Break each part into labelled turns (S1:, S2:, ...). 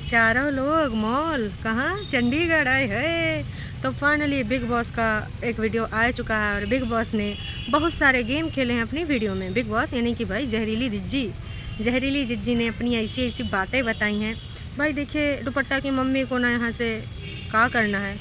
S1: चारों लोग मॉल कहाँ, चंडीगढ़ आए हैं। तो फाइनली बिग बॉस का एक वीडियो आ चुका है और बिग बॉस ने बहुत सारे गेम खेले हैं अपनी वीडियो में। बिग बॉस यानी कि भाई जहरीली जिज्जी ने अपनी ऐसी ऐसी बातें बताई हैं। भाई देखिए, दुपट्टा की मम्मी को ना यहाँ से क्या करना है,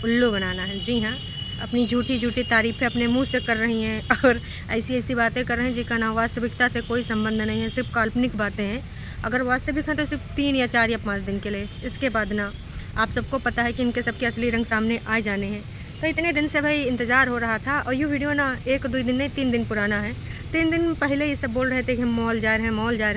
S1: उल्लू बनाना है। जी हाँ, अपनी झूठी तारीफ़ें अपने मुंह से कर रही हैं और ऐसी ऐसी बातें कर रहे हैं जिनका ना वास्तविकता से कोई संबंध नहीं है, सिर्फ काल्पनिक बातें हैं। अगर वास्तविक है तो सिर्फ 3 या 4 या 5 दिन के लिए, इसके बाद ना आप सबको पता है कि इनके सबके असली रंग सामने आ जाने हैं। तो इतने दिन से भाई इंतज़ार हो रहा था और ये वीडियो ना 1-2 दिन नहीं 3 दिन पुराना है। 3 दिन पहले ये सब बोल रहे थे कि हम मॉल जा रहे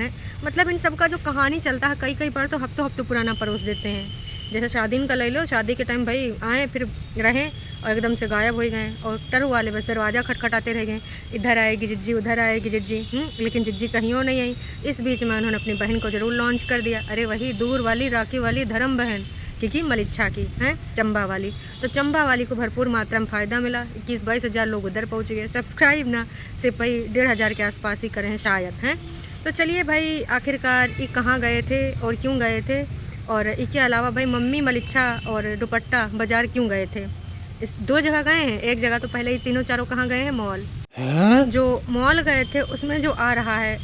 S1: हैं। मतलब इन सब का जो कहानी चलता है कई बार तो हफ्तों पुराना परोस देते हैं। जैसे शादी का ले लो, शादी के टाइम भाई आए फिर रहें और एकदम से गायब हो गए और टरू वाले बस दरवाज़ा खटखटाते रह गए, इधर आएगी जिज्जी, उधर आएगी जिज्जी। लेकिन जिज्जी कहीं नहीं आई। इस बीच में उन्होंने अपनी बहन को ज़रूर लॉन्च कर दिया। अरे वही दूर वाली राखी वाली धर्म बहन क्योंकि मलिच्छा की हैं, चंबा वाली। तो चंबा वाली को भरपूर मात्रा में फ़ायदा मिला। 21-22 हज़ार लोग उधर पहुँच गए। सब्सक्राइब ना सिर्फ भाई 1,500 के आसपास ही करें हैं शायद हैं। तो चलिए भाई, आखिरकार ये कहाँ गए थे और क्यों गए थे, और इसके अलावा भाई मम्मी मलिच्छा और दुपट्टा बाज़ार क्यों गए थे। इस 2 जगह गए हैं। एक जगह तो पहले ही तीनों चारों कहाँ गए हैं, मॉल। जो मॉल गए थे उसमें जो आ रहा है,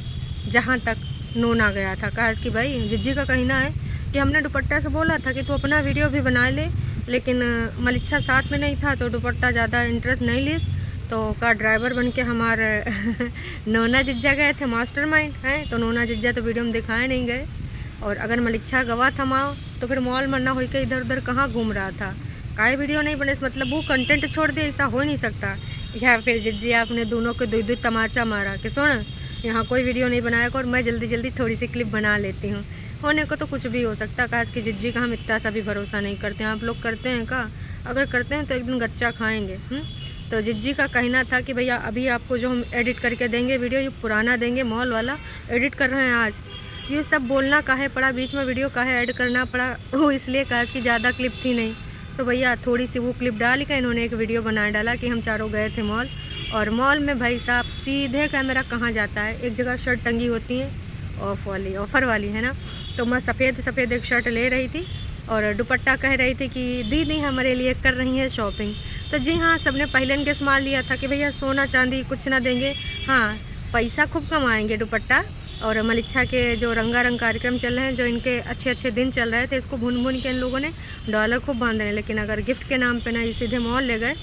S1: जहाँ तक नोना गया था, कहा कि भाई जिज्जी का कहना है कि हमने दुपट्टा से बोला था कि तू अपना वीडियो भी बना ले, लेकिन मलिच्छा साथ में नहीं था तो दुपट्टा ज़्यादा इंटरेस्ट नहीं ली। तो का ड्राइवर बन के हमारे नोना जिज्जा गए थे, मास्टरमाइंड हैं। तो नोना जिज्जा तो वीडियो में दिखाए नहीं गए। और अगर मलिच्छा गवा था माँ तो फिर मॉल मरना हो के इधर उधर कहाँ घूम रहा था, काहे वीडियो नहीं बने। मतलब वो कंटेंट छोड़ दे, ऐसा हो नहीं सकता। या फिर जिज्जी आपने दोनों को दो तमाचा मारा कि सुन यहाँ कोई वीडियो नहीं बनाया और मैं जल्दी थोड़ी सी क्लिप बना लेती हूँ। होने को तो कुछ भी हो सकता है। खास कि जिज्जी का हम इतना सा भी भरोसा नहीं करते हैं। आप लोग करते हैं का? अगर करते हैं तो एक दिन गच्चा खाएँगे। तो जिज्जी का कहना था कि भैया अभी आपको जो हम एडिट करके देंगे वीडियो, ये पुराना देंगे, मॉल वाला एडिट कर रहे हैं आज। ये सब बोलना काहे पड़ा, बीच में वीडियो काहे ऐड करना पड़ा, वो इसलिए कहा कि ज़्यादा क्लिप थी नहीं। तो भैया थोड़ी सी वो क्लिप डाल के इन्होंने एक वीडियो बना डाला कि हम चारों गए थे मॉल। और मॉल में भाई साहब सीधे कैमरा कहाँ जाता है, एक जगह शर्ट टंगी होती है ऑफ़र वाली है ना। तो मैं सफ़ेद एक शर्ट ले रही थी और दुपट्टा कह रही थी कि दीदी हमारे लिए कर रही है शॉपिंग। तो जी हाँ, सबने पहले गेस मार लिया था कि भैया सोना चांदी कुछ ना देंगे, हाँ पैसा खूब कमाएंगे दुपट्टा। और मलिच्छा के जो रंगारंग कार्यक्रम चल रहे हैं, जो इनके अच्छे दिन चल रहे थे, इसको भून के इन लोगों ने डॉलर खूब बांधे हैं। लेकिन अगर गिफ्ट के नाम पे ना ये सीधे मॉल ले गए,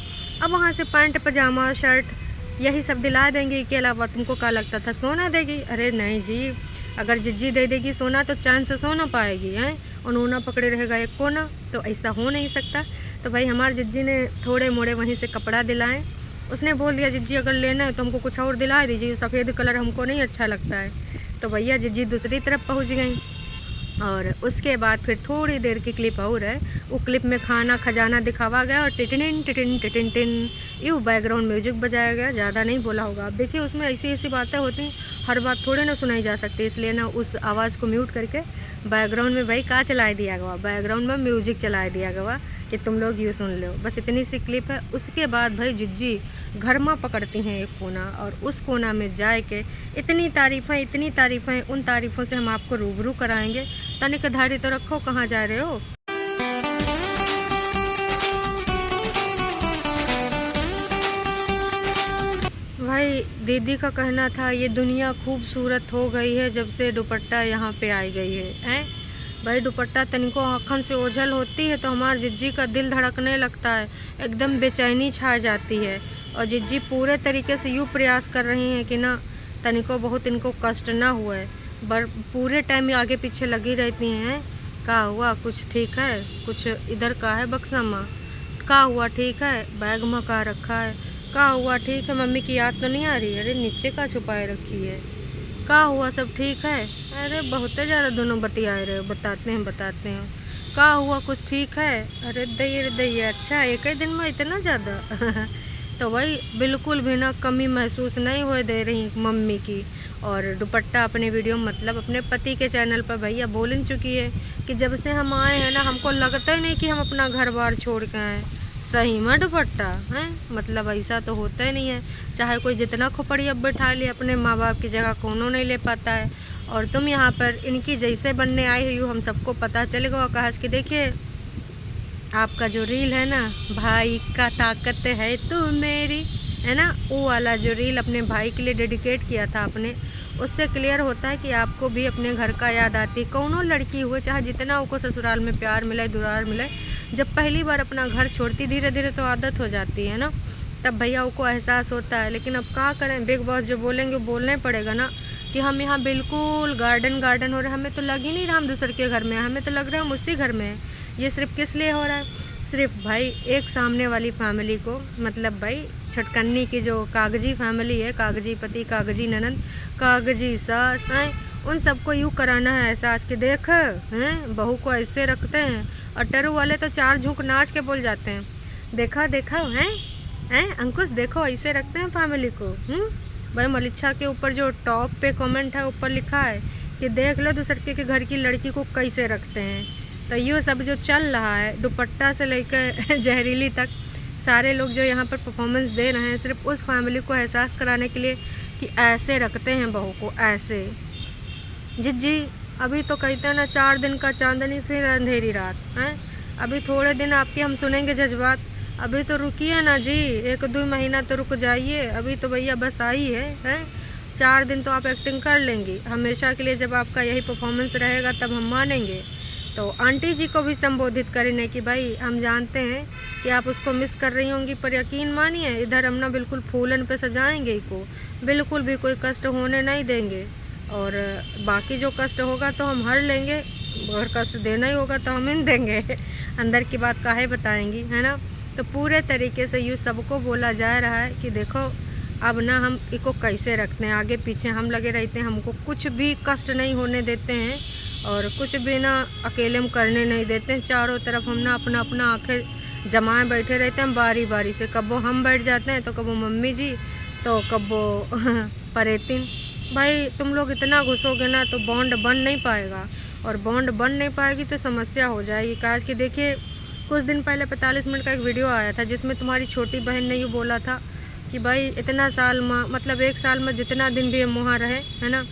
S1: अब वहाँ से पैंट पजामा शर्ट यही सब दिला देंगे। इसके अलावा तुमको क्या लगता था सोना देगी? अरे नहीं जी, अगर जिज्जी दे देगी सोना तो चांद से सोना पाएगी हैं, और नोना पकड़े रहेगा एक कोना, तो ऐसा हो नहीं सकता। तो भाई हमारे जिज्जी ने थोड़े मोड़े वहीं से कपड़ा दिलाएँ। उसने बोल दिया जिज्जी अगर लेना है तो हमको कुछ और दिला दीजिए, सफ़ेद कलर हमको नहीं अच्छा लगता है। तो भैया जिज्जी दूसरी तरफ पहुंच गई। और उसके बाद फिर थोड़ी देर की क्लिप और है, वो क्लिप में खाना खजाना दिखावा गया और टिटिन यूँ बैकग्राउंड म्यूजिक बजाया गया। ज़्यादा नहीं बोला होगा। आप देखिए उसमें ऐसी बातें होती हैं, हर बात थोड़े ना सुनाई जा सकती, इसलिए ना उस आवाज़ को म्यूट करके बैकग्राउंड में भाई का चला दिया गया, बैकग्राउंड में म्यूजिक चला दिया गया कि तुम लोग यूँ सुन लो। बस इतनी सी क्लिप है। उसके बाद भाई जिज्जी घर में पकड़ती हैं एक कोना और उस कोना में जाए के इतनी तारीफ़ें, उन तारीफ़ों से हम आपको रूबरू कराएंगे। तनिक धैर्य तो रखो, कहाँ जा रहे हो। भाई दीदी का कहना था ये दुनिया खूबसूरत हो गई है जब से दुपट्टा यहाँ पे आई गई है। भाई दुपट्टा तनिको आँखन से ओझल होती है तो हमारे जिज्जी का दिल धड़कने लगता है, एकदम बेचैनी छा जाती है। और जिज्जी पूरे तरीके से यूँ प्रयास कर रही हैं कि ना तनिको बहुत इनको कष्ट ना हुए, पूरे टाइम आगे पीछे लगी रहती हैं। का हुआ, कुछ ठीक है, कुछ इधर का है बक्सा माँ, का हुआ ठीक है, बैग में का रखा है, का हुआ ठीक है, मम्मी की याद तो नहीं आ रही, अरे नीचे का छुपाए रखी है, का हुआ सब ठीक है। अरे बहुत ज़्यादा दोनों बतियाए रहे, बताते हैं, का हुआ कुछ ठीक है, अरे दैये अच्छा एक ही दिन में इतना ज़्यादा तो भाई बिल्कुल भी ना कमी महसूस नहीं हो दे रही मम्मी की। और दुपट्टा अपने वीडियो मतलब अपने पति के चैनल पर भैया बोल चुकी है कि जब से हम आए हैं ना हमको लगता ही नहीं कि हम अपना घर बार छोड़ के आए। सही में दुपट्टा है, मतलब ऐसा तो होता ही नहीं है। चाहे कोई जितना खोपड़ी अब बैठा ले, अपने माँ बाप की जगह कोनो नहीं ले पाता है। और तुम यहाँ पर इनकी जैसे बनने आई हुई हो, हम सबको पता चलेगा। आकाश की देखिए आपका जो रील है ना, भाई का ताकत है तू मेरी, है ना, वो वाला जो रील अपने भाई के लिए डेडिकेट किया था आपने, उससे क्लियर होता है कि आपको भी अपने घर का याद आती है। कौनो लड़की हो, चाहे जितना उनको ससुराल में प्यार मिले दुलार मिले, जब पहली बार अपना घर छोड़ती धीरे धीरे तो आदत हो जाती है ना, तब भैया को एहसास होता है। लेकिन अब क्या करें, बिग बॉस जो बोलेंगे बोलना ही पड़ेगा ना कि हम यहाँ बिल्कुल गार्डन गार्डन हो रहे हैं। हमें तो लग ही नहीं रहा हम दूसरे के घर में, हमें तो लग रहा है हम उसी घर में हैं। ये सिर्फ किस लिए हो रहा है? सिर्फ भाई एक सामने वाली फैमिली को, मतलब भाई छटकन्नी की जो कागजी फैमिली है, कागजी पति, कागजी ननद, कागजी सास हैं, उन सबको यूँ कराना है एहसास कि देख हैं बहू को ऐसे रखते हैं। और टरू वाले तो चार झूक नाच के बोल जाते हैं, देखा देखा हैं अंकुश, देखो ऐसे रखते हैं फैमिली को। भाई मलिच्छा के ऊपर जो टॉप पे कमेंट है, ऊपर लिखा है कि देख लो दूसरे के घर की लड़की को कैसे रखते हैं। तो ये सब जो चल रहा है, दुपट्टा से लेकर जहरीली तक, सारे लोग जो यहाँ पर परफॉर्मेंस दे रहे हैं सिर्फ उस फैमिली को एहसास कराने के लिए कि ऐसे रखते हैं बहू को, ऐसे। जी अभी तो कहते हैं ना 4 दिन का चांदनी फिर अंधेरी रात है। अभी थोड़े दिन आपके हम सुनेंगे जज्बात, अभी तो रुकिए ना जी, 1-2 महीना तो रुक जाइए। अभी तो भैया बस आई है 4 दिन तो आप एक्टिंग कर लेंगी। हमेशा के लिए जब आपका यही परफॉर्मेंस रहेगा तब हम मानेंगे। तो आंटी जी को भी संबोधित करें कि भाई हम जानते हैं कि आप उसको मिस कर रही होंगी, पर यकीन मानिए इधर हम ना बिल्कुल फूलन पे सजाएंगे इसको, बिल्कुल भी कोई कष्ट होने नहीं देंगे। और बाकी जो कष्ट होगा तो हम हर लेंगे, और कष्ट देना ही होगा तो हम इन देंगे। अंदर की बात काहे बताएंगी, है ना। तो पूरे तरीके से यूँ सबको बोला जा रहा है कि देखो अब ना हम इसको कैसे रखते हैं, आगे पीछे हम लगे रहते हैं, हमको कुछ भी कष्ट नहीं होने देते हैं और कुछ भी ना अकेले हम करने नहीं देते हैं। चारों तरफ हम ना अपना अपना आंखें जमाए बैठे रहते हैं बारी बारी से, कब वो हम बैठ जाते हैं तो कब वो मम्मी जी, तो कब वो परेतिन। भाई तुम लोग इतना घुसोगे ना तो बॉन्ड बन नहीं पाएगा, और बॉन्ड बन नहीं पाएगी तो समस्या हो जाएगी। काश कि देखिए कुछ दिन पहले 45 मिनट का एक वीडियो आया था जिसमें तुम्हारी छोटी बहन ने यूँ बोला था कि भाई इतना साल में, मतलब 1 साल में जितना दिन भी हम वहाँ रहे, है ना,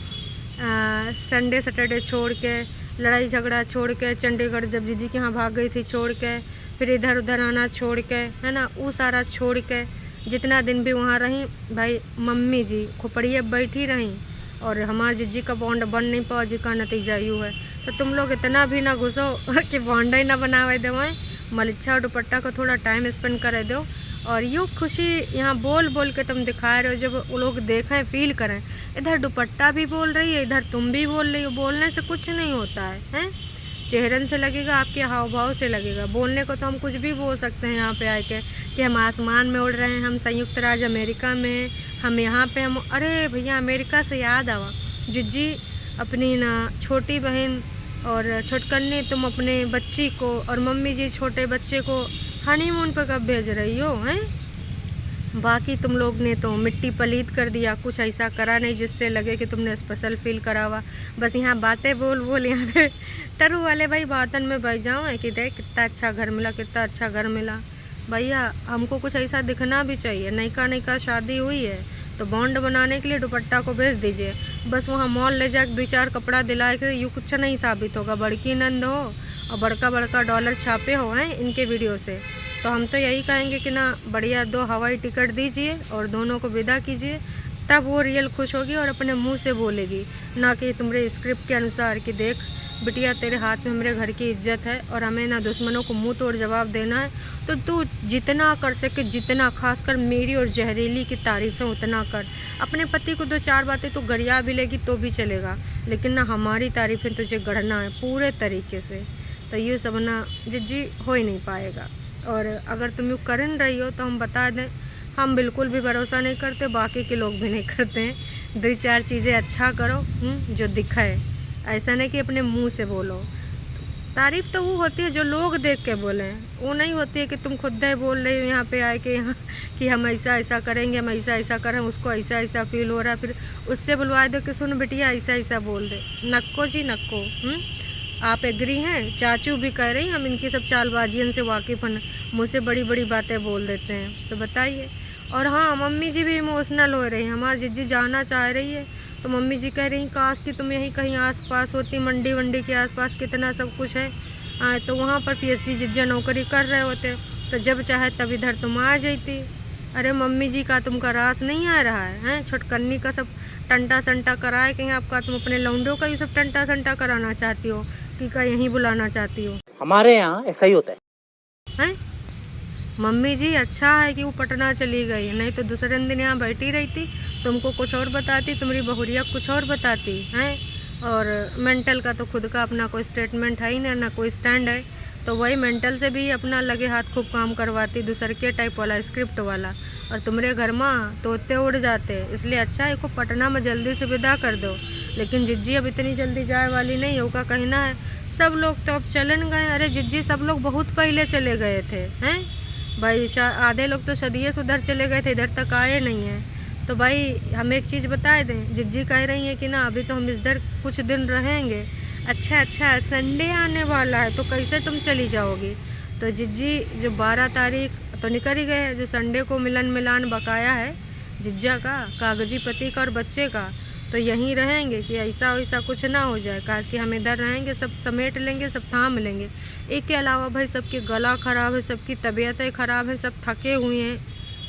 S1: संडे सैटरडे छोड़ के, लड़ाई झगड़ा छोड़ के, चंडीगढ़ जब जीजी के यहाँ भाग गई थी छोड़ के, फिर इधर उधर आना छोड़ के, है ना, वो सारा छोड़ के जितना दिन भी वहाँ रही, भाई मम्मी जी खोपड़िए बैठी रहीं और हमारे जीजी का बॉन्ड बन नहीं पाओ, जी का नतीजा यूँ है। तो तुम लोग इतना भी ना घुसो कि बॉन्ड ही ना बनावे देवें। मलिच्छा और दुपट्टा को थोड़ा टाइम स्पेंड करे दो, और यूँ खुशी यहाँ बोल बोल के तुम दिखा रहे हो, जब वो लोग देखें फील करें। इधर दुपट्टा भी बोल रही है, इधर तुम भी बोल रही हो। बोलने से कुछ नहीं होता है चेहरन से लगेगा, आपके हाव भाव से लगेगा। बोलने को तो हम कुछ भी बोल सकते हैं यहाँ पे आके कि हम आसमान में उड़ रहे हैं, हम संयुक्त राज्य अमेरिका में, हम यहाँ पे हम। अरे भैया अमेरिका से याद आवा, जिज्जी अपनी ना छोटी बहन और छोटकन्नी तुम अपने बच्ची को, और मम्मी जी छोटे बच्चे को हनीमून पर कब भेज रही हो हैं? बाकी तुम लोग ने तो मिट्टी पलीत कर दिया, कुछ ऐसा करा नहीं जिससे लगे कि तुमने स्पेशल फील करा हुआ। बस यहाँ बातें बोल बोल यहाँ पे टरू वाले भाई बातन में बैठ जाओ कि देख कितना अच्छा घर मिला, कितना अच्छा घर मिला। भैया हमको कुछ ऐसा दिखना भी चाहिए। नयका शादी हुई है तो बॉन्ड बनाने के लिए दुपट्टा को भेज दीजिए, बस वहाँ मॉल ले जाकर 2-4 कपड़ा दिलाए के यूँ कुछ नहीं साबित होगा। बड़की नंद हो और बड़का बड़का डॉलर छापे हो हैं इनके वीडियो से, तो हम तो यही कहेंगे कि ना बढ़िया 2 हवाई टिकट दीजिए और दोनों को विदा कीजिए, तब वो रियल खुश होगी और अपने मुंह से बोलेगी, ना कि तुम्हारे स्क्रिप्ट के अनुसार कि देख बिटिया तेरे हाथ में मेरे घर की इज्जत है और हमें ना दुश्मनों को मुंह तोड़ जवाब देना है। तो तू जितना कर सके, जितना, खासकर मेरी और जहरीली की तारीफ़ें उतना कर। अपने पति को 2-4 बातें तो गरिया भी लेगी तो भी चलेगा, लेकिन ना हमारी तारीफ़ें तुझे गढ़ना है पूरे तरीके से। तो ये सब ना जी हो ही नहीं पाएगा। और अगर तुम यूँ कर रही हो तो हम बता दें, हम बिल्कुल भी भरोसा नहीं करते, बाकी के लोग भी नहीं करते हैं। 2-4 चीज़ें अच्छा करो जो दिखाए, ऐसा नहीं कि अपने मुंह से बोलो। तारीफ़ तो वो होती है जो लोग देख के बोलें, वो नहीं होती है कि तुम खुद ही बोल रही हो यहाँ पे आए के यहाँ कि हम ऐसा ऐसा करेंगे, हम ऐसा ऐसा करें, उसको ऐसा ऐसा फील हो रहा है, फिर उससे बुलवा दो कि सुन बिटिया ऐसा ऐसा बोल दे। नक्को जी नक्को। आप एग्री हैं? चाचू भी कह रही हैं हम इनकी सब चालबाजियन से वाकिफ़ हैं, मुझसे बड़ी बड़ी बातें बोल देते हैं, तो बताइए। और हाँ मम्मी जी भी इमोशनल हो रही हैं, हमारी जिज्जी जाना चाह रही है तो मम्मी जी कह रही काश कि तुम यहीं कहीं आसपास होती, मंडी वंडी के आसपास कितना सब कुछ है। तो वहाँ पर पीएचडी जिज्जा नौकरी कर रहे होते, तो जब चाहे तब इधर तुम आ जाती। अरे मम्मी जी का तुमका रास नहीं आ रहा है? छोटकन्नी का सब टंटा संटा कराए कहीं आपका, तुम अपने लौंडों का ये सब टंटा संटा कराना चाहती हो कि का यहीं बुलाना चाहती हो?
S2: हमारे यहाँ ऐसा ही होता है।
S1: मम्मी जी अच्छा है कि वो पटना चली गई, नहीं तो दूसरे दिन यहाँ बैठी रहती, तुमको कुछ और बताती, तुम्हारी बहुरिया कुछ और बताती हैं। और मेंटल का तो खुद का अपना कोई स्टेटमेंट है ही ना कोई स्टैंड है, तो वही मेंटल से भी अपना लगे हाथ खूब काम करवाती, दूसरे के टाइप वाला स्क्रिप्ट वाला। और तुम्हारे घर में तोते उड़ जाते, इसलिए अच्छा है को पटना में जल्दी से विदा कर दो। लेकिन जिज्जी अब इतनी जल्दी जाए वाली नहीं होगा, कहना है सब लोग तो अब चलन गए। अरे जिज्जी सब लोग बहुत पहले चले गए थे हैं भाई, आधे लोग तो सदिये से उधर चले गए थे, इधर तक आए नहीं हैं। तो भाई हम एक चीज़ बता दें, जिज्जी कह रही है कि ना अभी तो हम इधर कुछ दिन रहेंगे। अच्छा संडे आने वाला है तो कैसे तुम चली जाओगी? तो जिज्जी जो 12 तारीख तो निकल ही गए, जो संडे को मिलान बकाया है जिज्जा का, कागजी पति का और बच्चे का, तो यहीं रहेंगे कि ऐसा वैसा कुछ ना हो जाए। काश कि हम इधर रहेंगे, सब समेट लेंगे, सब थाम लेंगे। एक के अलावा भाई सबकी गला ख़राब है, सबकी तबीयतें ख़राब है, सब थके हुए हैं,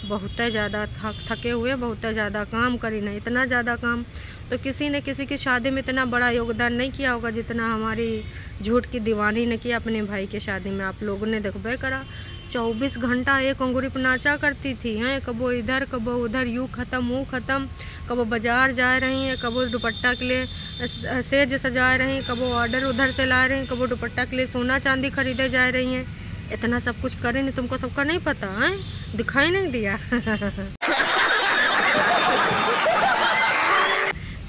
S1: बहुत ज़्यादा थके हुए हैं, बहुत ज़्यादा काम करी ना, इतना ज़्यादा काम तो किसी ने किसी की शादी में इतना बड़ा योगदान नहीं किया होगा जितना हमारी झूठ की दीवानी ने किया अपने भाई के शादी में। आप लोगों ने देखबे करा, 24 घंटा एक अंगूरी पर नाचा करती थी हैं, कबो इधर कबो उधर, यूँ ख़त्म वो ख़त्म, कबो बाज़ार जा रही हैं, कबो दुपट्टा के लिए सेज सजा रही हैं, कबो ऑर्डर उधर से ला रही हैं, कबो दुपट्टा के लिए सोना चांदी खरीदे जा रही हैं। इतना सब कुछ करें नहीं, तुमको सबका नहीं पता है? दिखाई नहीं दिया?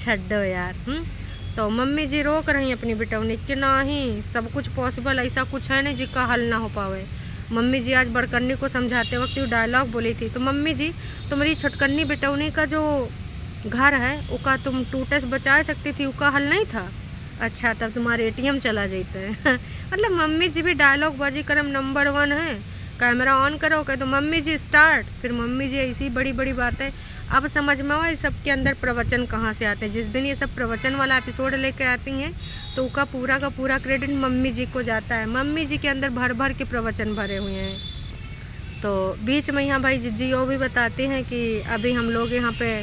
S1: छड्डो यार। तो मम्मी जी रोक रही अपनी बिटौनी कि नहीं, सब कुछ पॉसिबल, ऐसा कुछ है नहीं जिसका हल ना हो पावे। मम्मी जी आज बड़कन्नी को समझाते वक्त वो डायलॉग बोली थी, तो मम्मी जी तुम्हारी छोटकन्नी बिटौनी का जो घर है उसका तुम टूटे से बचा सकती थी, उसका हल नहीं था? अच्छा तब तुम्हारे एटीएम चला जाते मतलब मम्मी जी भी डायलॉग बाजी करम नंबर 1 है। कैमरा ऑन करो कह तो मम्मी जी स्टार्ट, फिर मम्मी जी ऐसी बड़ी बड़ी बातें। अब समझ में आए सबके अंदर प्रवचन कहाँ से आते हैं। जिस दिन ये सब प्रवचन वाला एपिसोड लेके आती हैं तो उसका पूरा का पूरा क्रेडिट मम्मी जी को जाता है। मम्मी जी के अंदर भर भर के प्रवचन भरे हुए हैं। तो बीच में यहाँ भाई जिज्जी वो भी बताते हैं कि अभी हम लोग यहाँ पे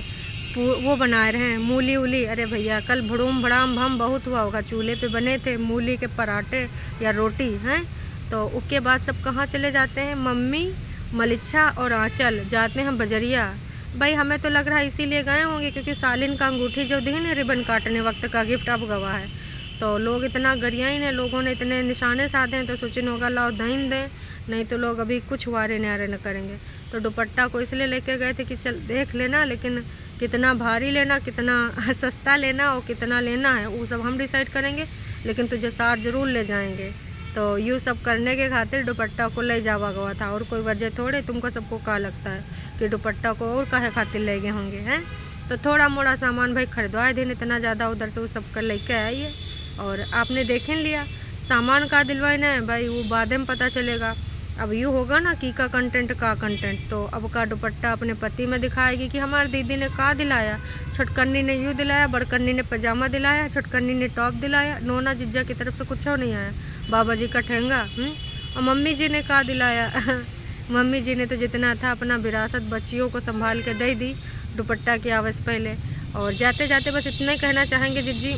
S1: वो बना रहे हैं मूली उली। अरे भैया कल भड़ूम भड़ाम भम बहुत हुआ होगा, चूल्हे पे बने थे मूली के पराठे या रोटी हैं। तो उसके बाद सब कहाँ चले जाते हैं? मम्मी, मलिच्छा और आंचल जाते हैं बजरिया। भाई हमें तो लग रहा है इसीलिए गए होंगे क्योंकि सालिन का अंगूठी जो दी है रिबन काटने वक्त का गिफ्ट अब गवा है। तो लोग इतना गरियाई ने, लोगों ने इतने निशाने साधे हैं तो सोचने होगा लाओ दहीन दें, नहीं तो लोग अभी कुछ वारे न्यारे न करेंगे। तो दुपट्टा को इसलिए लेके गए थे कि चल देख लेना, लेकिन कितना भारी लेना, कितना सस्ता लेना और कितना लेना है वो सब हम डिसाइड करेंगे, लेकिन तुझे साथ ज़रूर ले जाएंगे। तो यूँ सब करने के खातिर दुपट्टा को ले जावा गया था, और कोई वजह थोड़े। तुमको सबको क्या लगता है कि दुपट्टा को और काहे खातिर ले गए होंगे हैं? तो थोड़ा मोड़ा सामान भाई खरीदवाए दिन, इतना ज़्यादा उधर से वो सब कर लेके आइए। और आपने देख लिया सामान का दिलवाए ना भाई, वो बाद में पता चलेगा। अब यूँ होगा ना कि का कंटेंट का कंटेंट, तो अब का दुपट्टा अपने पति में दिखाएगी कि हमारी दीदी ने का दिलाया। छोटकन्नी ने यूँ दिलाया, बड़कन्नी ने पजामा दिलाया, छोटकन्नी ने टॉप दिलाया, नोना जिज्जा की तरफ से कुछ नहीं आया, बाबा जी का ठेंगा। और मम्मी जी ने का दिलाया मम्मी जी ने तो जितना था अपना विरासत बच्चियों को संभाल के दे दी दुपट्टा की आवाज़ पहले। और जाते जाते बस इतना ही कहना चाहेंगे जिज्जी,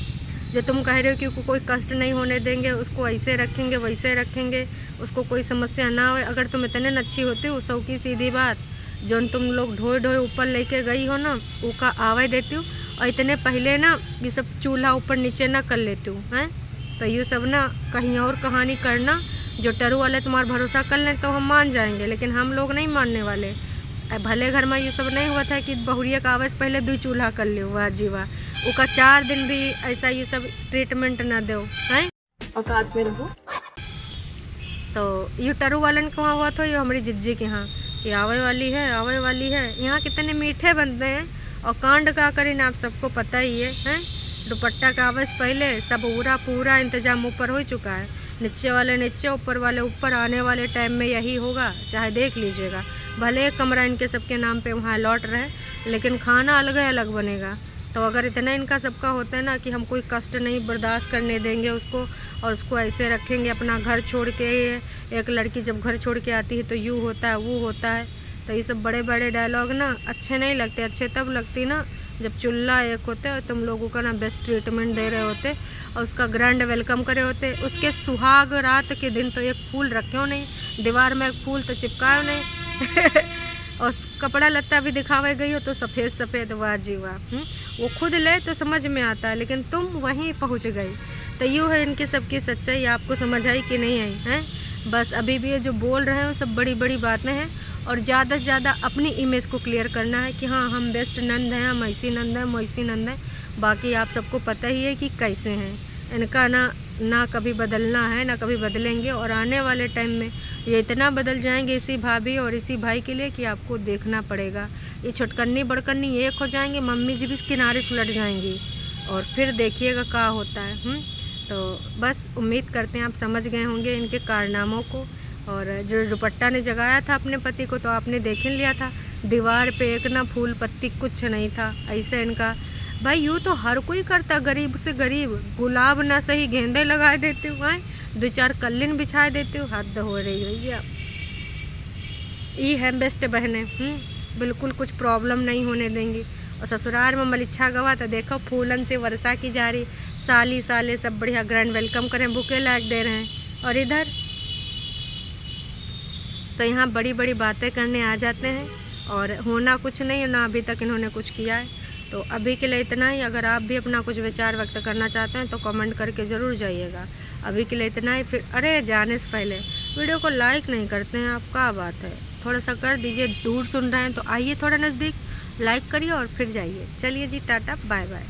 S1: जो तुम कह रहे हो कि कोई कष्ट नहीं होने देंगे, उसको ऐसे रखेंगे वैसे रखेंगे, उसको कोई समस्या ना हो। अगर तुम इतने अच्छी होती हो, सौ की सीधी बात, जो तुम लोग ढोए ढोए ऊपर लेके गई हो ना, वो का आवाज़ देती हूँ। और इतने पहले ना ये सब चूल्हा ऊपर नीचे ना कर लेती हूँ हैं। तो ये सब ना कहीं और कहानी करना, जो टरू वाले तुम्हारा भरोसा कर लें तो हम मान जाएंगे, लेकिन हम लोग नहीं मानने वाले। भले घर में ये सब नहीं हुआ था कि बहुरिया का आवाज़ पहले 2 चूल्हा कर लियो, वाह जी वाह, उसका 4 दिन भी ऐसा ये सब ट्रीटमेंट ना दो हैं,
S3: औकात में रहो।
S1: तो ये टरू वालन के वहाँ हुआ था, ये हमारी जिज्जी के यहाँ ये आवे वाली है। यहाँ कितने मीठे बनते हैं और कांड का करें आप सबको पता ही है हैं। दुपट्टा का आवाज़ पहले सब पूरा इंतजाम ऊपर हो चुका है, नीचे वाले नीचे, ऊपर वाले ऊपर। आने वाले टाइम में यही होगा, चाहे देख लीजिएगा। भले एक कमरा इनके सबके नाम पे वहाँ लौट रहे, लेकिन खाना अलग अलग बनेगा। तो अगर इतना इनका सबका होता है ना कि हम कोई कष्ट नहीं बर्दाश्त करने देंगे उसको, और उसको ऐसे रखेंगे अपना घर छोड़ के। एक लड़की जब घर छोड़ के आती है तो यूँ होता है वो होता है। तो ये सब बड़े बड़े डायलॉग ना अच्छे नहीं लगते। अच्छे तब लगती ना जब चुल्ला एक होते और तुम लोगों का ना बेस्ट ट्रीटमेंट दे रहे होते और उसका ग्रैंड वेलकम करे होते। उसके सुहाग रात के दिन तो एक फूल रखे हो नहीं, दीवार में एक फूल तो चिपकाए नहीं और कपड़ा लत्ता भी दिखावे गई हो तो सफ़ेद सफ़ेद, वाह जी वाह। वो खुद ले तो समझ में आता है, लेकिन तुम वहीं पहुंच गई। तो यूँ है इनकी सबकी सच्चाई। आपको समझ आई कि नहीं आई हैं? बस अभी भी ये जो बोल रहे हैं वो सब बड़ी बड़ी बातें हैं, और ज़्यादा से ज़्यादा अपनी इमेज को क्लियर करना है कि हाँ हम बेस्ट नंद हैं, हम ऐसी नंद हैं, वैसी नंद हैं। बाकी आप सबको पता ही है कि कैसे हैं। इनका ना कभी बदलना है ना कभी बदलेंगे, और आने वाले टाइम में ये इतना बदल जाएंगे इसी भाभी और इसी भाई के लिए कि आपको देखना पड़ेगा। ये छोटकन्नी बड़कन्नी एक हो जाएंगे, मम्मी जी भी किनारे सुलट जाएंगी, और फिर देखिएगा क्या होता है। तो बस उम्मीद करते हैं आप समझ गए होंगे इनके कारनामों को। और जो दुपट्टा ने जगाया था अपने पति को तो आपने देख ही लिया था, दीवार पे एक ना फूल पत्ती कुछ नहीं था। ऐसे इनका भाई यूँ तो हर कोई करता, गरीब से गरीब गुलाब ना सही गेंदे लगा देते हो, आए 2-4 कल्लिन बिछा देते हो। हद हो रही भैया। ये है बेस्ट बहने, बिल्कुल कुछ प्रॉब्लम नहीं होने देंगी। और ससुराल में मलिच्छा गवा तो देखो फूलन से वर्षा की जा रही, साली साले सब बढ़िया ग्रैंड वेलकम करें, बुके लायक दे रहे हैं। और इधर तो यहाँ बड़ी बड़ी बातें करने आ जाते हैं, और होना कुछ नहीं है ना, अभी तक इन्होंने कुछ किया है। तो अभी के लिए इतना ही। अगर आप भी अपना कुछ विचार व्यक्त करना चाहते हैं तो कमेंट करके ज़रूर जाइएगा। अभी के लिए इतना ही। फिर अरे जाने से पहले वीडियो को लाइक नहीं करते हैं आप, क्या बात है? थोड़ा सा कर दीजिए। दूर सुन रहे हैं तो आइए थोड़ा नज़दीक, लाइक करिए और फिर जाइए। चलिए जी, टाटा बाय बाय।